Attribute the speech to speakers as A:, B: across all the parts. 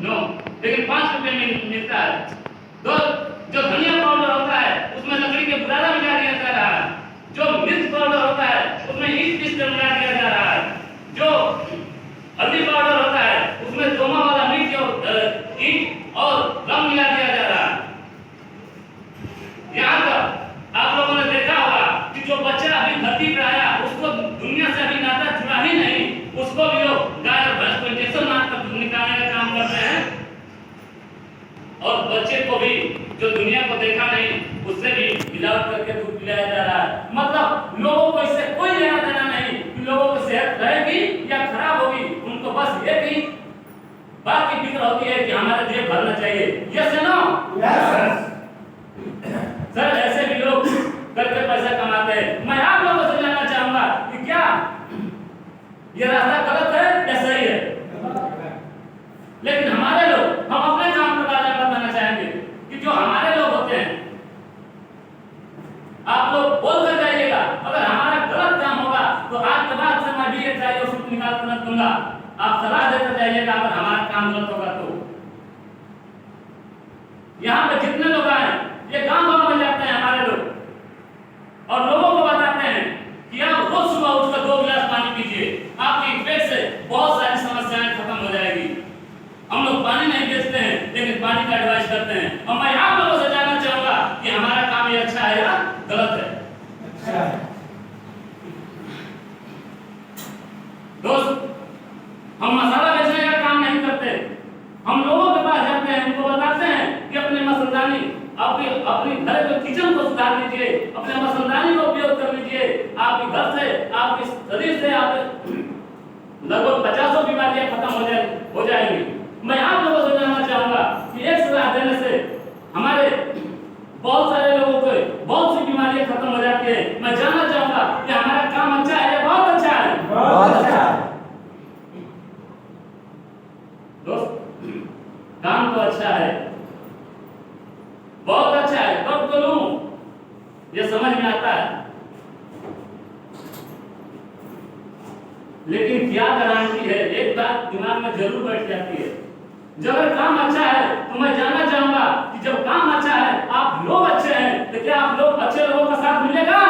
A: No, लेकिन 5 रुपए में मिलता है। दो, जो धनिया पाउडर होता है उसमें लकड़ी के बुरादा मिला दिया जा रहा है। जो मिर्च पाउडर होता है उसमें ईंट पीस कर मिला दिया जा रहा है। जो हल्दी पाउडर होता है उसमें दोमा वाला मिर्च और ईंट और रंग मिला दिया जा रहा है। यहाँ तक आप लोगों ने देखा होगा कि जो बच्चा अभी धरती पर आया उसको दुनिया से अभी नाता जुड़ा ही नहीं, उसको भी लोग गाय और भैंस को इंजेक्शन मारकर निकालने का काम करते हैं। और बच्चे को भी जो दुनिया को देखा नहीं उससे भी मिलावट करके दूध पिलाया जा रहा है। मतलब लोगों को इससे कोई लेना देना नहीं कि लोगों की सेहत रहेगी या खराब होगी, उनको बस ये भी बात की फिक्र होती है कि हमारा जेब भरना चाहिए। यस या नो?
B: यस
A: सर, ऐसे भी लोग करके पैसा कमाते हैं। मैं आप लोगों से जानना चाहूंगा कि क्या ये रास्ता गलत है या सही है? लेकिन हमारे लोग, हम अपने काम के बारे में बताना चाहेंगे कि जो हमारे लोग होते हैं, आप लोग बोल कर जाइएगा अगर हमारा गलत काम होगा तो आज के बाद से मैं भी एक चाहिए उसको निकाल कर रख दूंगा। आप सलाह देते जाइएगा अगर हमारा काम गलत होगा तो। यहाँ पे जितने लोग आए ये गांव-गांव में जाते हैं हमारे लोग और लोगों को बताते हैं कि आप रोज सुबह उठकर 2 गिलास पानी पीजिए, आपकी पेट से बहुत सारी समस्याएं खत्म हो जाएगी। हम लोग पानी नहीं बेचते हैं लेकिन पानी का एडवाइस करते हैं। और मैं आप लोगों से जानना चाहूंगा कि हमारा काम ये अच्छा है या गलत है?
B: अच्छा है।
A: दोस्त, हम मसाला बेचने का काम नहीं करते। हम लोगों के पास जाते हैं, उनको बताते हैं कि अपने मसलदानी अपने घर के किचन को सुधार लीजिए, अपने मसलदानी का उपयोग कर लीजिए। आपके घर से, आपके शरीर से आप लगभग 50 बीमारियां खत्म हो जाएंगी। मैं आप लोगों से जानना चाहूंगा कि एक सलाह देने से हमारे बहुत सारे लोगों को बहुत सी बीमारियां खत्म हो जाती है। मैं जानना चाहूंगा कि हमारा काम अच्छा है या बहुत अच्छा है?
B: बहुत अच्छा है।
A: दोस्त, काम तो अच्छा है, बहुत अच्छा है, कब करूं ये समझ में आता है, लेकिन क्या गारंटी है? एक बात दिमाग में जरूर बैठ जाती है, जब अगर काम अच्छा है तो मैं जानना चाहूंगा कि जब काम अच्छा है, आप लोग अच्छे हैं, तो क्या आप लोग अच्छे लोगों का साथ मिलेगा?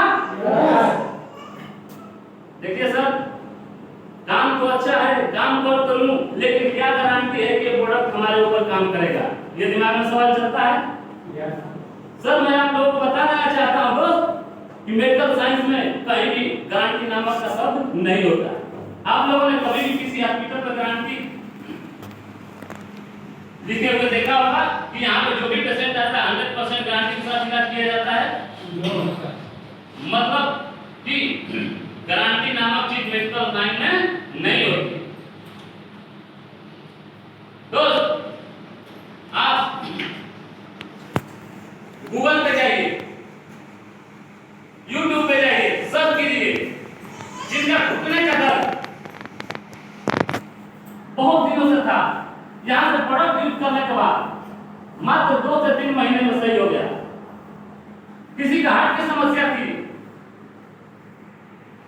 A: देखिए सर, काम तो अच्छा है, काम करूं, लेकिन क्या गारंटी है कि प्रोडक्ट हमारे ऊपर काम करेगा? ये दिमाग में सवाल चलता है। सर, मैं आप लोगों को बताना चाहता हूं दोस्त कि मेडिकल साइंस में कहीं भी गारंटी नामक का शब्द नहीं होता। आप लोगों ने कभी भी किसी हॉस्पिटल पर गारंटी लिखे हुए देखा होगा कि यहाँ पे जो भी पेशेंट आता है 100% गारंटी के साथ इलाज किया जाता है? मतलब कि गारंटी नामक चीज मेडिकल लाइन में नहीं होती। दोस्त, आप गूगल पे जाइए, यूट्यूब पे जाइए, सर्च कीजिए, जिनका घुटने का दर्द बहुत दिनों से था, यहां से प्रोडक्ट यूज करने के बाद मात्र 2 से 3 महीने में सही हो गया। किसी का हार्ट की समस्या थी,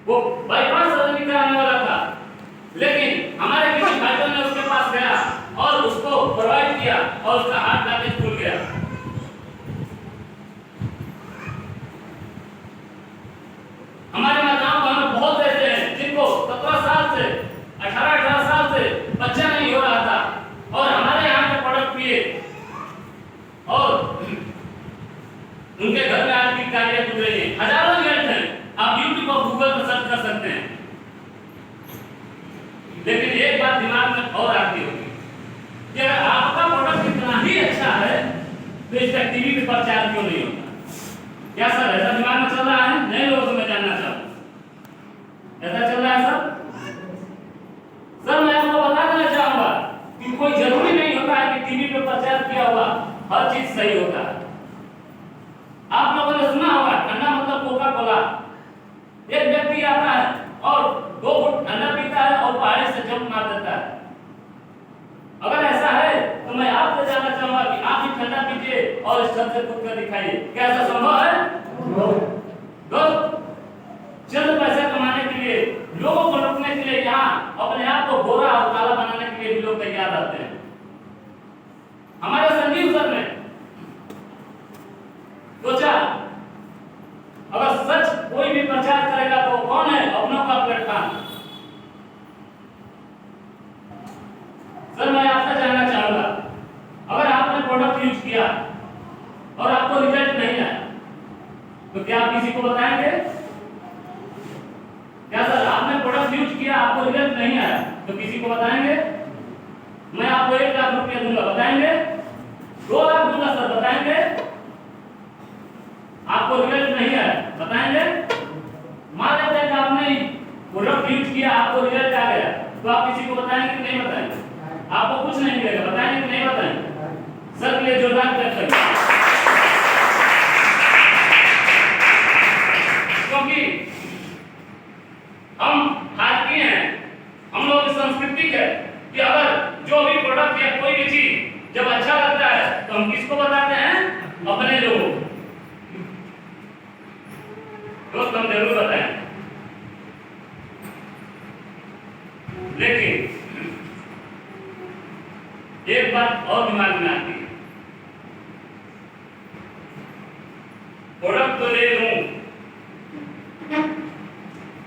A: वो बाईपास सर्जरी कराने वाला था, लेकिन हमारे किसी भाइयों ने उसके पास गया और उसको प्रोवाइड किया और उसका हार्ट ब्लॉकेज खुल गया। हमारे माताओं बहनों बहुत ऐसे हैं जिनको 17 साल से 18 साल से बच्चा नहीं हो रहा था और हमारे यहाँ के प्रोडक्ट पिए और उनके घर में आज भी कार्य गुजर रही है। हजारों रिजल्ट हैं, आप यूट्यूब और गूगल पर सर्च कर सकते हैं। लेकिन एक बात दिमाग में और आती होगी कि अगर आपका प्रोडक्ट इतना ही अच्छा है तो इसका टीवी पे प्रचार क्यों नहीं होता? क्या सर ऐसा दिमाग में चल रहा है? नए लोगों से मैं जानना चाहूँ, ऐसा चल रहा है सर? सर, मैं आपको बता देना चाहूंगा कि कोई जरूरी नहीं होता है कि टीवी पे प्रचार किया हुआ हर चीज सही होता है। आप लोगों ने सुना होगा ठंडा मतलब कोका कोला। एक व्यक्ति आता है और 2 फुट ठंडा पीता है और पहाड़ी से जंप मार देता है। अगर ऐसा है तो मैं आपसे जानना चाहूंगा कि आप भी ठंडा पीजिए और इस छत से कूद कर दिखाइए। क्या ऐसा संभव है? दोस्त, चंद पैसे कमाने के लिए, लोगों को लूटने के लिए यहाँ अपने आप को गोरा और काला बनाने के लिए भी लोग तैयार रहते हैं। तो क्या आप किसी को बताएंगे? क्या सर आपने प्रोडक्ट यूज किया, आपको रिजल्ट नहीं आया, तो किसी को बताएंगे? मैं आपको 1 लाख रुपया दूंगा, बताएंगे? 2 लाख दूंगा सर, बताएंगे? आपको रिजल्ट नहीं आया, बताएंगे? मान लेते हैं कि आपने प्रोडक्ट यूज किया, आपको रिजल्ट आ गया, तो आप किसी को बताएंगे कि नहीं बताएंगे? आपको कुछ नहीं मिलेगा, बताएंगे कि नहीं बताएंगे? सर के लिए जोरदार क्लैप करिए। क्योंकि हम भारतीय हैं, हम लोग की संस्कृति है कि अगर जो भी प्रोडक्ट या कोई भी चीज जब अच्छा लगता है तो हम किसको बताते हैं? अपने लोगों को। दोस्त हम जरूर बताएं, लेकिन एक बात और दिमाग में आती है, प्रोडक्ट तो ले लूं,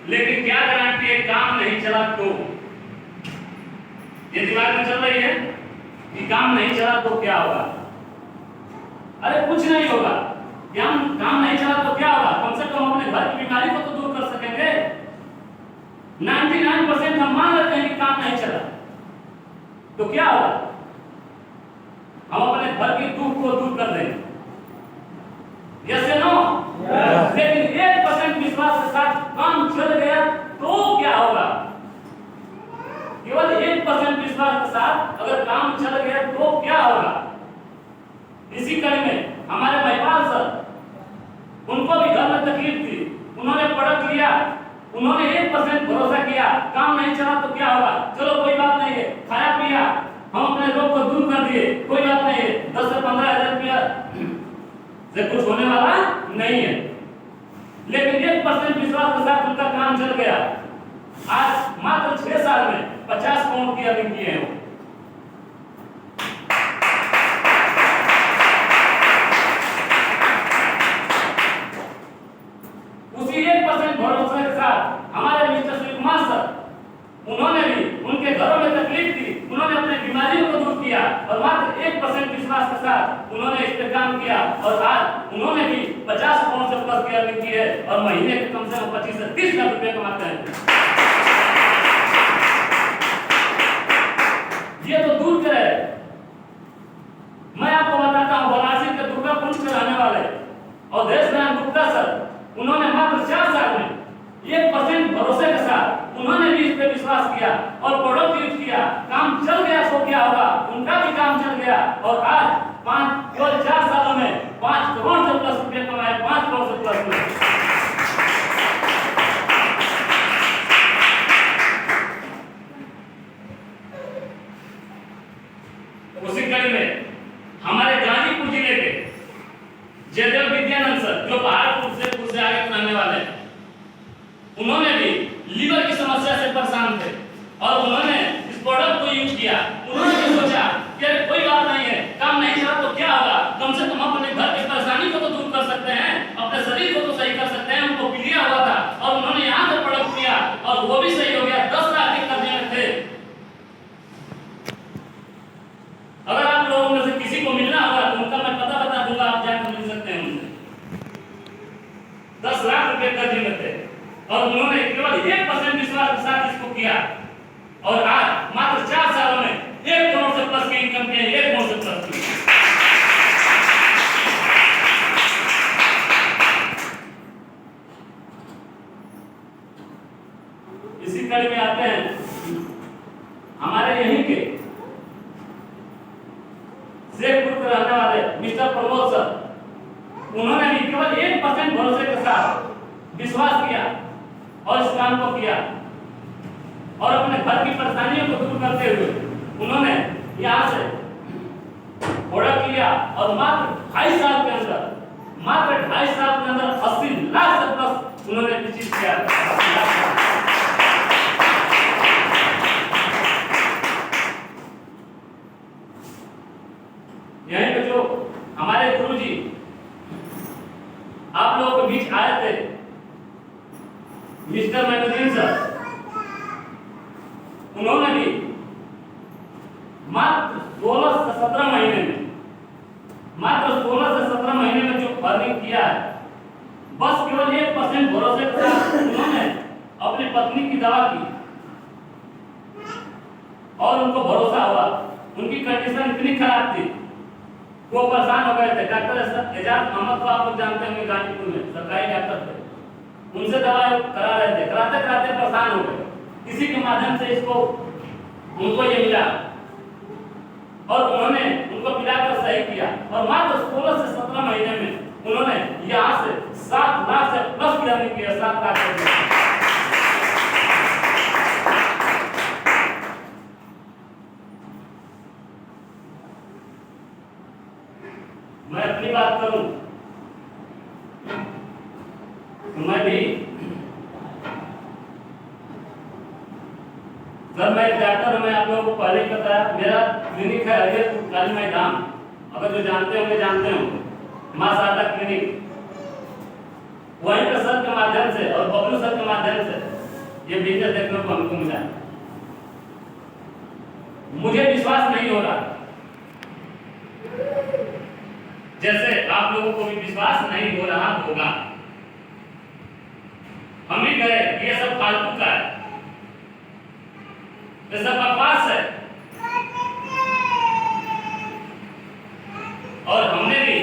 A: लेकिन क्या गारंटी है काम नहीं चला तो? ये दिमाग में चल रही है कि काम नहीं चला तो क्या होगा? अरे कुछ नहीं होगा, काम नहीं चला तो क्या होगा? कम से कम अपने घर की बीमारी को तो दूर कर सकेंगे। 99% हम मान लेते हैं कि काम नहीं चला तो क्या होगा? हम अपने घर के दुख को दूर कर देंगे। यस या नो? लेकिन 1% विश्वास के साथ काम चल गया तो क्या होगा? केवल 1% विश्वास के साथ अगर काम चल गया तो क्या होगा? इसी कड़ी में हमारे महिपाल सर, उनको भी घर में तकलीफ थी, उन्होंने प्रोडक्ट लिया, उन्होंने 1% भरोसा किया, काम नहीं चला तो क्या होगा? चलो कोई बात नहीं है, खाया पिया, हम अपने रोग को दूर कर दिए, कोई बात नहीं है, 10 से 15,000 रुपया से कुछ होने वाला नहीं है। लेकिन 1% विश्वास के साथ उनका काम चल गया। आज मात्र 6 साल में 50 करोड़ की अर्निंग किए हैं। उसी 1% भरोसे के साथ हमारे मिस्टर सुनील कुमार सर, उन्होंने भी, उनके घरों में तकलीफ थी, उन्होंने अपने बीमारियों को दूर किया और मात्र 1% विश्वास के साथ उन्होंने इस पे काम किया और आज उन्होंने भी 50 करोड़ से प्लस की अर्निंग की है और महीने के कम से कम 25 से 30 लाख रुपए कमाते हैं। ये तो दूर करे। मैं आपको बताता हूँ, वाराणसी के दुर्गा कुंज के रहने वाले अवधेश नारायण गुप्ता सर, उन्होंने मात्र 4 साल में 1% भरोसे के साथ उन्होंने भी इस पे विश्वास किया और प्रोडक्ट यूज किया, काम चल गया तो क्या होगा? उनका भी काम चल गया और आज केवल 4 सालों में 5 करोड़ से प्लस रुपए कमाए, 5 करोड़ से प्लस में। उसी कड़ी में हमारे गाजीपुर जिले के जयदेव विद्यानंद सर, जो पहाड़पुर से आगे रहने वाले हैं, उन्होंने भी लीवर की समस्या से परेशान थे और उन्होंने इस प्रोडक्ट को यूज किया। उन्होंने भी सोचा कि कोई बात नहीं है, काम नहीं चला तो क्या होगा? कम से कम अपने घर की परेशानी को तो दूर कर सकते हैं, अपने शरीर को तो सही कर सकते हैं। उनको पीलिया हुआ था और उन्होंने यहाँ से प्रोडक्ट किया और वो भी सही हो गया। 10 लाख के कर्जे में थे। अगर आप लोगों में से किसी को मिलना होगा तो उनका मैं पता बता दूंगा, आप जाकर मिल सकते हैं उनसे। 10 लाख रुपए कर्जे में थे और उन्होंने केवल 1% विश्वास के साथ इसको किया और आज मात्र 4 सालों में 1 करोड़ से प्लस की इनकम की, 1 करोड़ से प्लस की। इसी कड़ी में आते हैं हमारे यहीं के शेखपुर के रहने वाले मिस्टर प्रमोद सर, उन्होंने भी केवल 1% भरोसे के साथ विश्वास किया और इस काम को किया और अपने घर की परेशानियों को दूर करते हुए उन्होंने यहाँ से प्रोडक्ट लिया और मात्र 2.5 साल के अंदर 80 लाख से प्लस उन्होंने अचीव किया। यहीं पे जो हमारे गुरुजी आप लोगों के बीच आए थे, मिस्टर मैनुद्दीन सर, उन्होंने भी मात्र 16 से 17 महीने में जो अर्निंग किया है, 100% भरोसे के साथ उन्होंने अपनी पत्नी की दवा की और उनको भरोसा हुआ। उनकी कंडीशन इतनी खराब थी, वो परेशान हो गए थे। डॉक्टर एजाज मोहम्मद को आप लोग जानते होंगे, गाजीपुर में सरकारी डॉक्टर थे। उनसे दवा करा रहे थे, कराते कराते परेशान हो गए। किसी के माध्यम से उनको ये मिला और उन्होंने उनको पिलाकर सही किया और मात्र 16 से 17 महीने में उन्होंने यहाँ से 7 लाख से प्लस की अर्निंग किया। 7 लाख मैं अपनी बात करूं तो मैं भी सर, मैं डॉक्टर हूं। मैं आप लोगों को पहले ही बताया, मेरा क्लिनिक है अजय काली मैदान, अगर जो जानते होंगे मां शारदा क्लिनिक। वहीं पर सर के माध्यम से और बबलू सर के माध्यम से ये बिजनेस देखने को हमको मिला। मुझे विश्वास नहीं हो रहा, जैसे आप लोगों को भी विश्वास नहीं हो रहा होगा। हम ही कहे ये सब फालतू का है, ये सब बकवास है। और हमने भी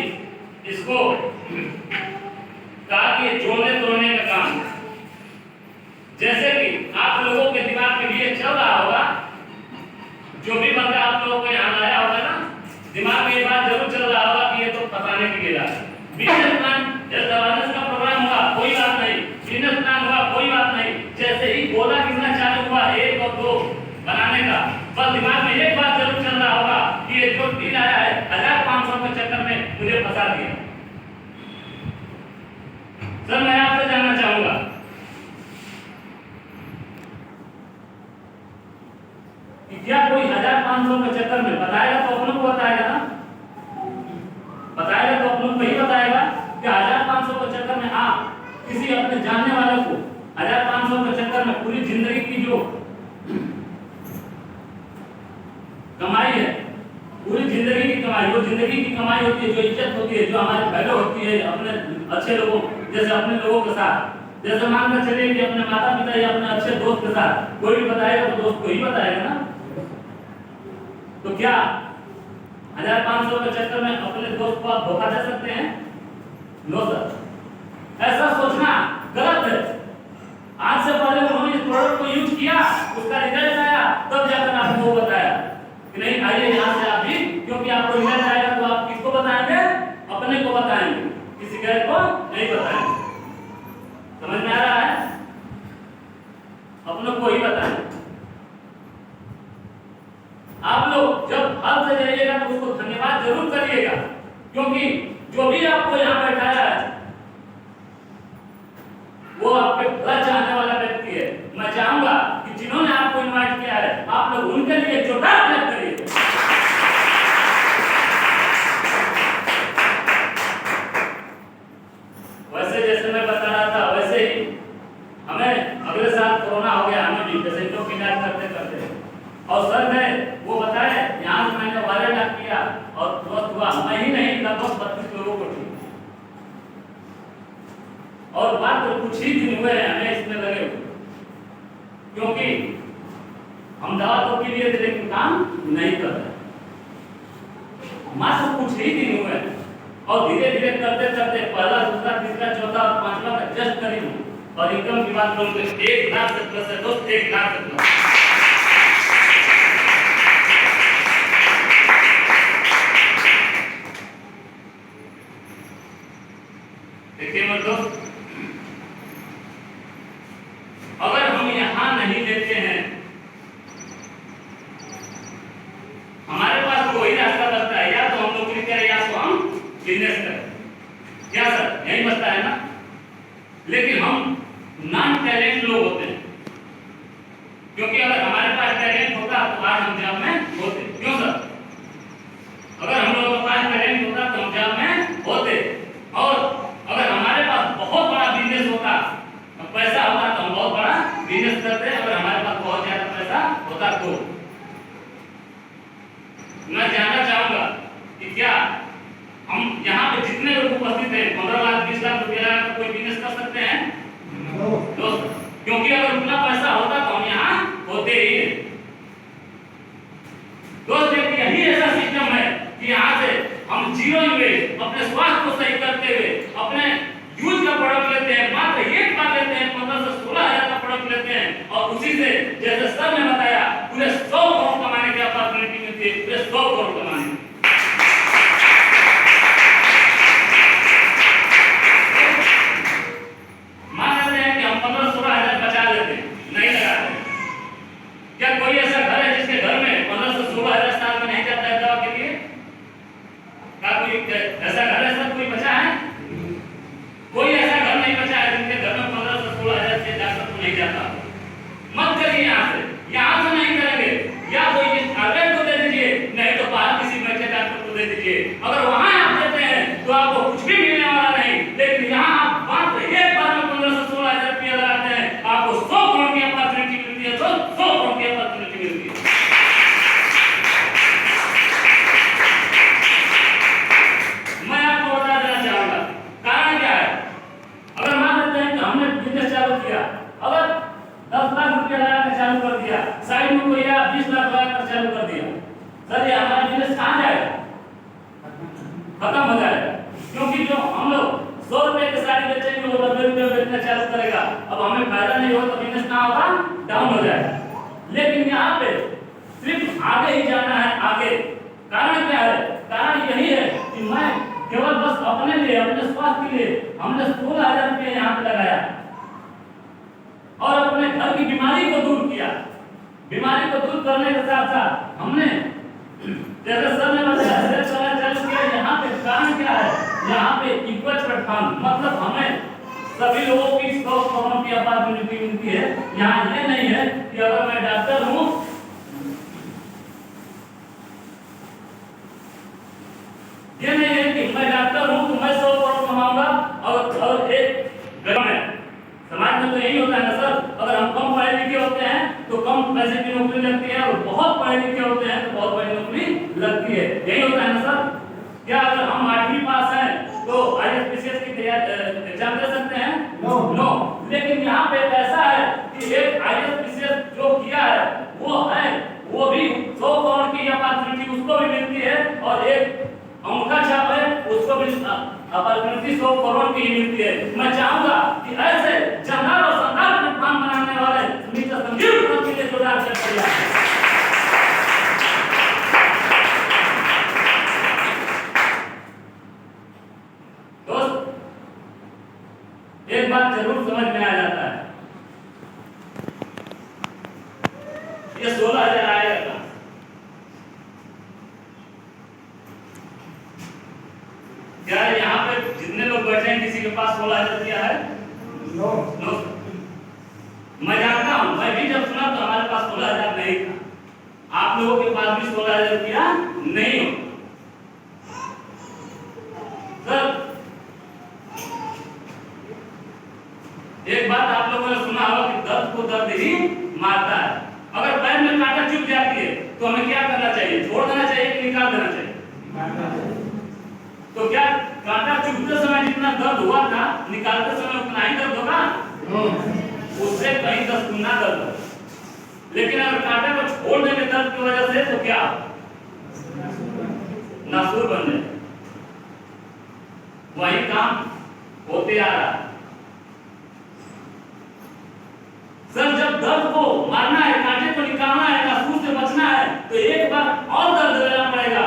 A: इसको कहा कि जोड़ने तोड़ने का काम, जैसे कि आप लोगों के दिमाग में भी ये चल रहा होगा, जो भी बंदा आप लोगों को यहाँ आया होगा ना, दिमाग में ये बात जरूर चल रहा होगा कि ये तो फंसाने के लिए आया। बिजनेस प्लान जैसे अवेयरनेस का प्रोग्राम हुआ कोई बात नहीं, बिजनेस प्लान हुआ कोई बात नहीं, जैसे ही गोला कितना चालू हुआ 1 और 2 बनाने का, बस दिमाग में एक बात जरूर चल रहा होगा कि ये जो डील आया है 1500 के चक्कर में मुझे फंसा दिया। सर, मैं आपसे जानना चाहूंगा कि क्या कोई 1500 के चक्कर में बताएगा तो अपनों को बताएगा ना, बताएगा तो अपनों को ही बताएगा कि 1500 के चक्कर में आप किसी अपने जानने वाले को 1500 के चक्कर में पूरी जिंदगी की जो कमाई है, पूरी जिंदगी की कमाई, वो जिंदगी की कमाई होती है, जो इज्जत होती है, जो हमारी वैल्यू होती है अपने अच्छे लोगों, जैसे अपने लोगों के साथ, जैसे मानकर चलिए कि अपने माता पिता या अपने अच्छे दोस्त के साथ कोई भी बताएगा तो दोस्त को ही बताएगा ना। तो क्या 1500 के चक्कर में अपने दोस्त को आप धोखा दे सकते हैं? नो सर, ऐसा सोचना गलत है। आज से पहले उन्होंने इस प्रोडक्ट को यूज किया, उसका रिजल्ट आया, तब जाकर आपको बताया कि नहीं आइए यहाँ से आप भी, क्योंकि आपको रिजल्ट आएगा तो आप किसको बताएंगे? अपने को बताएंगे, किसी गैर को नहीं बताएंगे। समझ में आ रहा है? अपनों को ही बताएंगे। आप लोग जब हल से जाइएगा तो उसको धन्यवाद जरूर करिएगा, क्योंकि जो भी आपको यहाँ बैठाया है वो आपके भला चाहने वाला व्यक्ति है। मैं चाहूंगा कि जिन्होंने आपको इनवाइट किया है आप लोग उनके लिए जोरदार क्लैप करिए। वैसे जैसे मैं बता रहा था वैसे ही हमें अगले साल कोरोना हो गया, हमें भी पेशेंटों की इलाज करते करते, और सर ने वो बताया यहाँ से मैंने वायरल डाक किया और स्वस्थ हुआ। मैं ही नहीं, लगभग 32 लोगों को ठीक, और बात तो कुछ ही दिन हुए हैं हमें इसमें लगे हुए, क्योंकि हम दवा तो के लिए थे लेकिन काम नहीं कर रहे। मात्र कुछ ही दिन हुए हैं और धीरे धीरे करते करते पहला, दूसरा, तीसरा, चौथा और 5वां का जस्ट करी हूँ। और इनकम की बात करूँ तो 1 लाख से प्लस है दोस्त, 1 लाख से प्लस। देखिए मेरे दोस्त, अगर हम यहाँ नहीं लेते हैं, हमारे पास कोई रास्ता बचता है, या तो हम नौकरी करें या तो हम बिजनेस करें। क्या सर, यही बचता है ना? लेकिन हम नॉन टैलेंट लोग होते हैं, क्योंकि अगर हमारे पास टैलेंट होता तो आज हम जॉब में होते। क्यों सर? अगर हम लोगों के पास टैलेंट होता तो हम जॉब में होते, और अगर हमारे पास बहुत बड़ा बिजनेस होता, पैसा होता तो हम बहुत बड़ा बिजनेस करते। अगर हमारे पास बहुत ज्यादा पैसा होता तो मैं जानना चाहूंगा कि क्या हम यहाँ पे जितने लोग उपस्थित हैं 15 लाख 20 लाख रुपया कोई बिजनेस कर सकते हैं? क्योंकि अगर उतना पैसा होता तो हम यहाँ होते ही नहीं। दोस्त देखिए, यही ऐसा सिस्टम है कि यहाँ से हम जीरो इन्वेस्ट अपने स्वास्थ्य को सही करते हुए अपने यूज का प्रोडक्ट लेते हैं, मात्र एक बार लेते हैं, 15 से 16,000 का प्रोडक्ट लेते हैं और उसी से जैसे सर ने बताया पूरे 100 करोड़ कमाने की अपॉर्चुनिटी मिलती है, पूरे 100 करोड़ कमाने की। मान लेते हैं कि हम 15-16,000 बचा लेते हैं, नहीं लगाते। क्या कोई ऐसा घर है जिसके घर में 15 से 16,000 साल में नहीं जाता है दवा के लिए? क्या कोई ऐसा घर है सर, कोई बचा है? कोई ऐसा घर नहीं बचा है जिनके घर में 15 से 16,000 से डॉक्टर को नहीं जाता। मत करिए यहाँ से नहीं करेंगे, या तो ये प्राइवेट को दे दीजिए, नहीं तो बाहर किसी बैठे डॉक्टर को दे दीजिए। अगर वहां आप देते हैं तो आपको कुछ भी मिलने वाला नहीं, लेकिन यहाँ आप मात्र एक बार में 15 से 16,000 रुपया लगाते हैं, आपको 100 करोड़ की अपॉर्चुनिटी मिलती है, 100 करोड़ की अपॉर्चुनिटी मिलती है। मैं आपको बता देना चाहूंगा कारण क्या है। अगर मान लेते हैं कि हमने बिजनेस चालू किया, अगर 10 लाख रुपया लगाकर चालू कर दिया, साइड में कोई 20 लाख लगाकर चालू कर दिया, सर ये हमारा बिजनेस कहाँ जाएगा? खत्म हो जाएगा। क्योंकि जो हम लोग 100 रुपए की साड़ी बेचेंगे वो 90 रुपए बेचना चालू करेगा, अब हमें फायदा नहीं होगा तो बिजनेस कहाँ होगा? डाउन हो जाएगा। लेकिन यहाँ पे सिर्फ आगे ही जाना है, आगे। कारण क्या है? कारण यही है कि मैं केवल बस अपने लिए, अपने स्वास्थ्य के लिए हमने 16,000 रुपये यहाँ पे लगाया और अपने घर की बीमारी को दूर किया। बीमारी को दूर करने के साथ साथ हमने जैसे सर ने बताया चालू किया। यहाँ पे कारण क्या है? यहाँ पे इक्वल प्लेटफॉर्म, मतलब हमें सभी लोगों की 100 करोड़ की अपॉर्चुनिटी मिलती है। यहाँ ये नहीं है कि अगर मैं डॉक्टर हूँ, ये नहीं है कि मैं डॉक्टर हूँ तो मैं 100 करोड़ कमाऊंगा और एक गवर्नमेंट समाज में तो यही होता है ना सर। अगर हम कम पढ़े लिखे होते हैं तो कम पैसे की नौकरी लगती है, और बहुत पढ़े लिखे होते हैं तो बहुत बड़ी नौकरी लगती है, यही होता है ना सर। क्या अगर हम 8वीं पास हैं तो IAS की तैयारी एग्जाम दे सकते हैं? नो। लेकिन यहाँ पे ऐसा है कि एक IAS जो किया है वो भी 100 करोड़ की अपॉर्चुनिटी उसको भी मिलती है, और एक अंगूठा छाप है उसको भी अपॉर्चुनिटी 100 करोड़ की ही मिलती है। मैं चाहूंगा कि ऐसे जानदार और शानदार प्लेटफॉर्म बनाने वाले मिस्टर संजीव गुप्ता के लिए जोरदार तालियां। दोस्त, एक बात जरूर समझ में आ जाता है, ये 16,000 आएगा। क्या यहाँ पे जितने लोग बैठे हैं किसी के पास 16,000 रुपया है? नो। मैं जानता हूँ, मैं भी जब सुना तो हमारे पास 16,000 नहीं था। आप लोगों के पास भी 16,000 रुपया नहीं हो। सर एक बात आप लोगों ने सुना होगा कि दर्द को दर्द ही मारता है। अगर पैर में कांटा चुभ जाती है तो हमें क्या करना चाहिए? छोड़ देना चाहिए कि निकाल देना चाहिए? तो क्या कांटा चुभते समय जितना दर्द हुआ था निकालते समय उतना ही दर्द होगा? उससे कहीं 10 गुना दर्द होगा। लेकिन अगर कांटे को छोड़ देंगे दर्द की वजह से तो क्या नासूर बन जाए। वही काम होते आ रहा है। सर जब दर्द को मारना है, कांटे को निकालना है, नासूर से बचना है तो एक बार और दर्द लेना पड़ेगा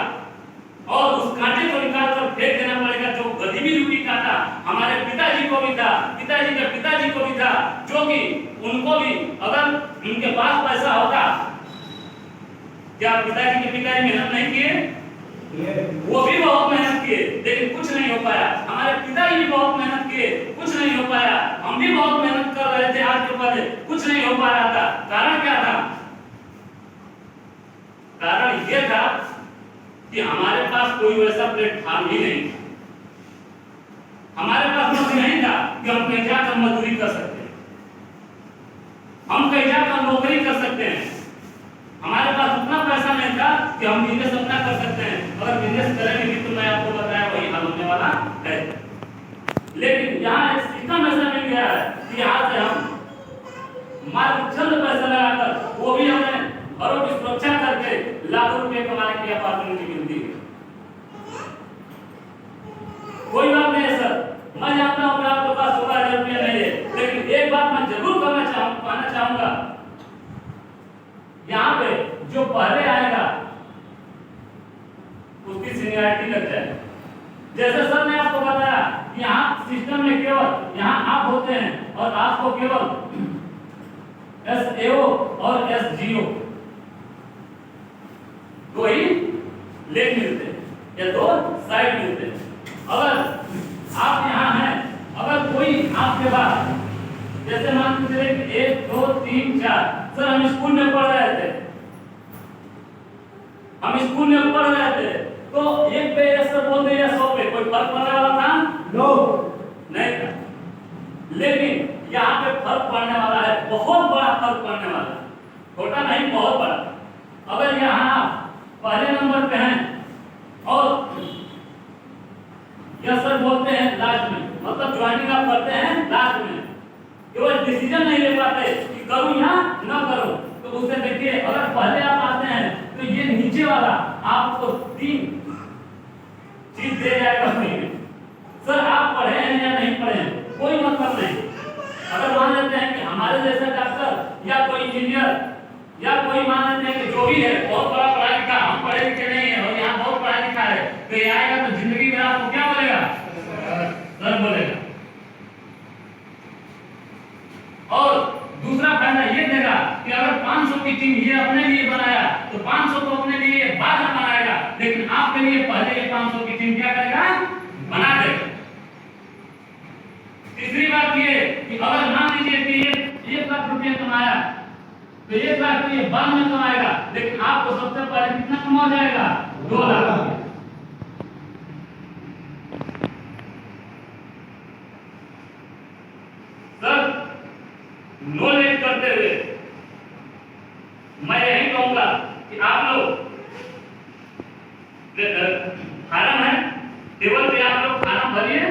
A: और उस कांटे को निकाल कर फेंक देना पड़ेगा। जो गरीबी रूपी कांटा हमारे पिताजी को भी था, पिताजी के पिताजी को भी था, जो कि उनको भी अगर उनके पास पैसा होता, क्या पिताजी के पिताजी मेहनत नहीं किए? वो भी बहुत मेहनत किए लेकिन कुछ नहीं हो पाया। हमारे पिताजी भी बहुत मेहनत किए, कुछ नहीं हो पाया। हम भी बहुत मेहनत कर रहे थे आज के पहले, कुछ नहीं हो पा रहा था। कारण क्या था? कारण ये था कि हमारे पास कोई वैसा प्लेटफॉर्म ही नहीं था। हमारे पास मौका नहीं था कि हम कहीं जाकर मजदूरी कर सकते हैं, हम कहीं जाकर नौकरी कर सकते हैं। हमारे पास उतना पैसा नहीं था कि हम बिजनेस अपना कर सकते हैं। अगर बिजनेस करेंगे भी तो मैं आपको बताया वही हाल होने वाला है। लेकिन यहाँ एक सिस्टम ऐसा मिल गया है कि यहाँ से हम मार्गछंद पैसा लगाकर वो भी हमें घरों की सुरक्षा करके लाखों रुपए कमाने की अपॉर्चुनिटी मिलती है। कोई बात नहीं है सर, मैं जानता हूँ कि आपके पास 16,000 रुपया नहीं है, लेकिन एक बात मैं जरूर कहना चाहूंगा, यहाँ पे जो पहले आएगा उसकी सीनियरिटी लग जाए। जैसे सर ने आपको बताया कि यहाँ सिस्टम में केवल यहाँ आप होते हैं और आपको केवल SAO और SGO दो ही लेग मिलते हैं या दो साइड मिलते हैं। अगर आप यहाँ हैं, अगर कोई आपके पास जैसे मान के चलिए कि 1 2 3 4, सर हम स्कूल में पढ़ रहे थे, तो एक पे सर बोल दिया 100 पे, कोई फर्क पड़ने वाला था?
B: नो
A: नहीं था। लेकिन यहाँ पे फर्क पड़ने वाला है, बहुत बड़ा फर्क पड़ने वाला है, छोटा नहीं बहुत बड़ा। अगर यहाँ पहले नंबर पे हैं और यह सर बोलते हैं लास्ट में, मतलब ज्वाइनिंग आप करते हैं लास्ट में, केवल डिसीजन नहीं ले पाते कि करूं या ना करूं, तो उससे देखिए अगर पहले आप आते हैं तो ये नीचे वाला आपको 3 चीज दे जाएगा फ्री में। सर आप पढ़े हैं या नहीं पढ़े हैं कोई मतलब नहीं। अगर मान लेते हैं कि हमारे जैसे डॉक्टर या कोई इंजीनियर या कोई मान लेते हैं कि जो भी है बहुत बड़ा पढ़ा लिखा, हम पढ़े लिखे नहीं है और यहाँ बहुत पढ़ा लिखा है, तो ये आएगा तो जिंदगी में आपको क्या बोलेगा? सर बोलेगा। और दूसरा फायदा ये देगा कि अगर 500 की टीम ये अपने लिए बनाया तो 500 को अपने लिए बाद में बनाएगा, लेकिन आपके लिए पहले ये 500 की टीम क्या करेगा? बना देगा। तीसरी बात ये कि अगर मान लीजिए कि ये 1 लाख रुपया कमाया तो 1 लाख तो ये बाद में कमाएगा, लेकिन आपको सबसे पहले कितना कमा जाएगा? 2 लाख रुपया। सर नॉलेज करते हुए मैं यही कहूंगा कि आप लोग फार्म है टेबल पे आप लोग फार्म भरिए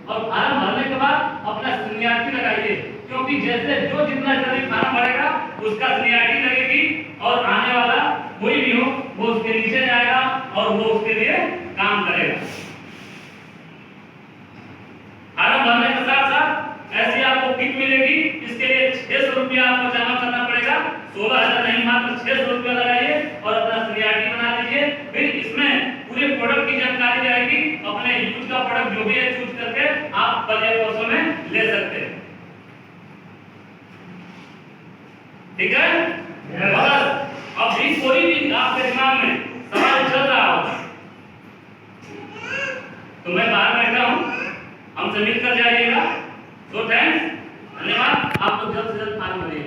A: और फार्म भरने के बाद अपना सीनियरिटी लगाइए, क्योंकि जैसे जो जितना जल्दी फार्म भरेगा उसका सीनियरिटी लगेगी और आने वाला कोई भी हो वो उसके नीचे जाएगा और वो उसके लिए काम करेगा। फार्म भरने के साथ साथ ऐसी आपको किट मिलेगी, इसके लिए 600 रुपया आपको जमा करना पड़ेगा। 16,000 नहीं, मात्र 600 रुपया लगाइए और अपना सीनियरिटी बना लीजिए। फिर इसमें पूरे प्रोडक्ट की जानकारी रहेगी, अपने यूज का प्रोडक्ट जो भी है चूज करके आप बजट कोर्सों में ले सकते हैं। ठीक है? अगर अभी कोई भी आपके दिमाग में सवाल चल रहा हो तो मैं बाहर बैठा हूं, हमसे मिलकर जाइएगा। तो थैंक्स, धन्यवाद। आप लोग जल्द से जल्द फार्म भरिए।